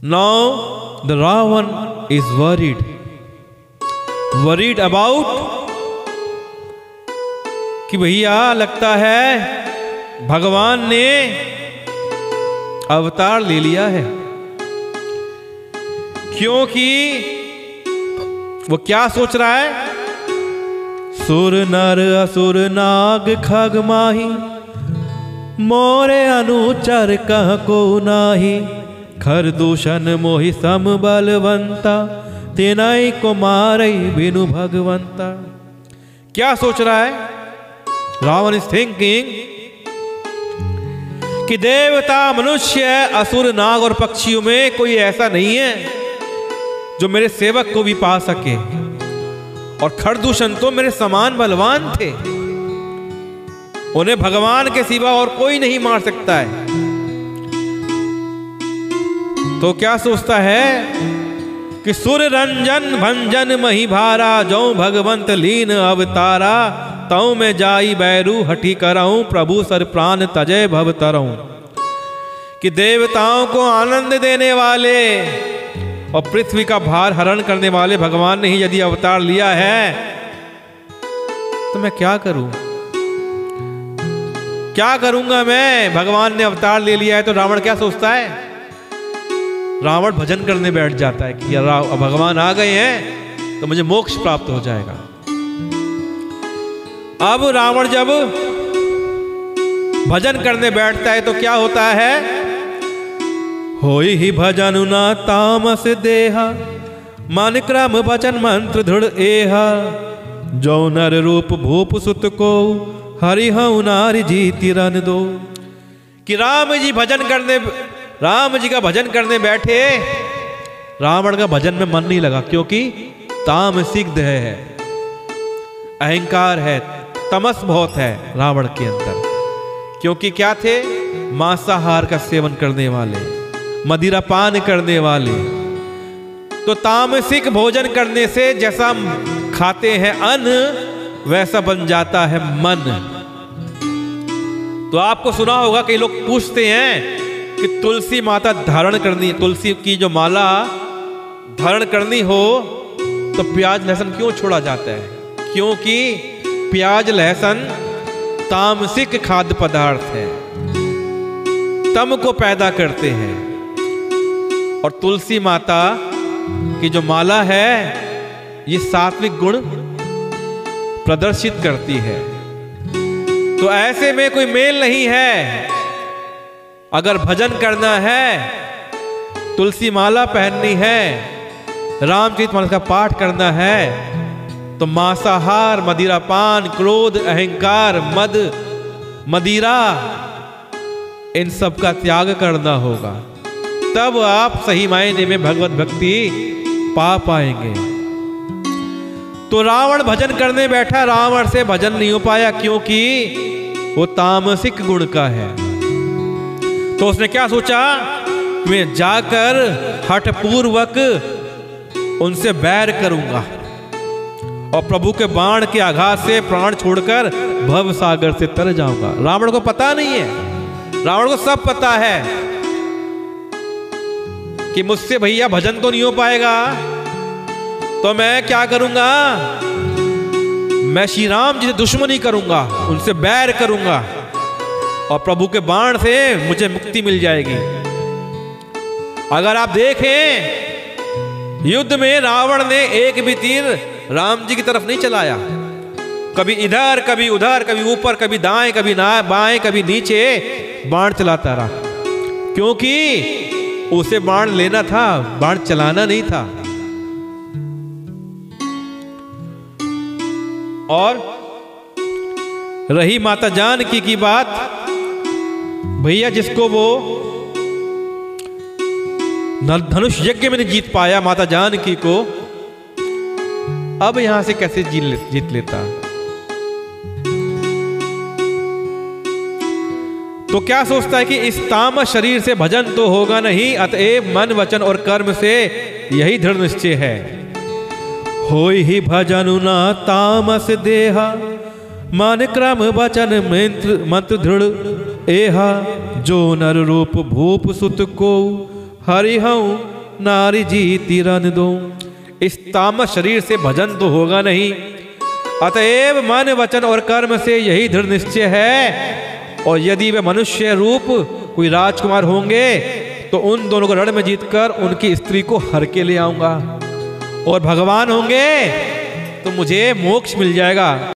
Now the Ravan is worried about कि भैया लगता है भगवान ने अवतार ले लिया है, क्योंकि वो क्या सोच रहा है, सुर नर असुर नाग खग माही, मोरे अनुचर कह को नाही, खर दूषण मोहि सम बलवंता, तेनाई को मारई बिनु भगवंता। क्या सोच रहा है रावण? इज थिंकिंग कि देवता मनुष्य असुर नाग और पक्षियों में कोई ऐसा नहीं है जो मेरे सेवक को भी पा सके, और खरदूषण तो मेरे समान बलवान थे, उन्हें भगवान के सिवा और कोई नहीं मार सकता है। तो क्या सोचता है कि सुर रंजन भंजन मही भारा, जो भगवंत लीन अवतारा, तऊ में जाई बैरू हठी कराऊं, प्रभु सर प्राण तजय भव तरऊं। कि देवताओं को आनंद देने वाले और पृथ्वी का भार हरण करने वाले भगवान ने ही यदि अवतार लिया है तो मैं क्या करूं? क्या करूंगा मैं? भगवान ने अवतार ले लिया है। तो रावण क्या सोचता है? रावण भजन करने बैठ जाता है कि भगवान आ गए हैं तो मुझे मोक्ष प्राप्त हो जाएगा। अब रावण जब भजन करने बैठता है तो क्या होता है? होई ही भजन ना तामस देहा, मन क्रम वचन मंत्र दृढ़ एहा, जो नर रूप भूप सुत को, हरि हऊ नारी जीति रन दो। कि राम जी का भजन करने बैठे, रावण का भजन में मन नहीं लगा, क्योंकि तामसिक है, अहंकार है, तमस बहुत है रावण के अंदर। क्योंकि क्या थे? मांसाहार का सेवन करने वाले, मदिरा पान करने वाले। तो तामसिक भोजन करने से जैसा खाते हैं अन्न, वैसा बन जाता है मन। तो आपको सुना होगा कई लोग पूछते हैं कि तुलसी माता धारण करनी, तुलसी की जो माला धारण करनी हो तो प्याज लहसुन क्यों छोड़ा जाता है? क्योंकि प्याज लहसुन तामसिक खाद्य पदार्थ है, तम को पैदा करते हैं। और तुलसी माता की जो माला है ये सात्विक गुण प्रदर्शित करती है। तो ऐसे में कोई मेल नहीं है। अगर भजन करना है, तुलसी माला पहननी है, रामचरितमानस का पाठ करना है, तो मांसाहार, मदिरापान, क्रोध, अहंकार, मद, मदिरा, इन सब का त्याग करना होगा। तब आप सही मायने में भगवत भक्ति पा पाएंगे। तो रावण भजन करने बैठा, रावण से भजन नहीं हो पाया, क्योंकि वो तामसिक गुण का है। तो उसने क्या सोचा? मैं जाकर हठपूर्वक उनसे बैर करूंगा और प्रभु के बाण के आघात से प्राण छोड़कर भव सागर से तर जाऊंगा। रावण को पता नहीं है, रावण को सब पता है कि मुझसे भैया भजन तो नहीं हो पाएगा, तो मैं क्या करूंगा? मैं श्री राम जी से दुश्मनी करूंगा, उनसे बैर करूंगा और प्रभु के बाण से मुझे मुक्ति मिल जाएगी। अगर आप देखें युद्ध में रावण ने एक भी तीर राम जी की तरफ नहीं चलाया। कभी इधर, कभी उधर, कभी ऊपर, कभी दाएं, कभी बाएं, कभी नीचे बाण चलाता रहा, क्योंकि उसे बाण लेना था, बाण चलाना नहीं था। और रही माता जानकी की बात, भैया जिसको वो धनुष यज्ञ में नहीं जीत पाया माता जानकी को, अब यहां से कैसे जीत लेता? तो क्या सोचता है कि इस तामस शरीर से भजन तो होगा नहीं, अतएव मन वचन और कर्म से यही दृढ़ निश्चय है। होई ही भजन ना तामस देहा, मन क्रम वचन मंत्र दृढ़ एहा, जो नर रूप भूप सुत को, हरि हऊ नारी जीती रन दो। इस तामस शरीर से भजन तो होगा नहीं, अतएव मन वचन और कर्म से यही दृढ़ निश्चय है। और यदि वे मनुष्य रूप कोई राजकुमार होंगे तो उन दोनों को रण में जीतकर उनकी स्त्री को हर के ले आऊंगा, और भगवान होंगे तो मुझे मोक्ष मिल जाएगा।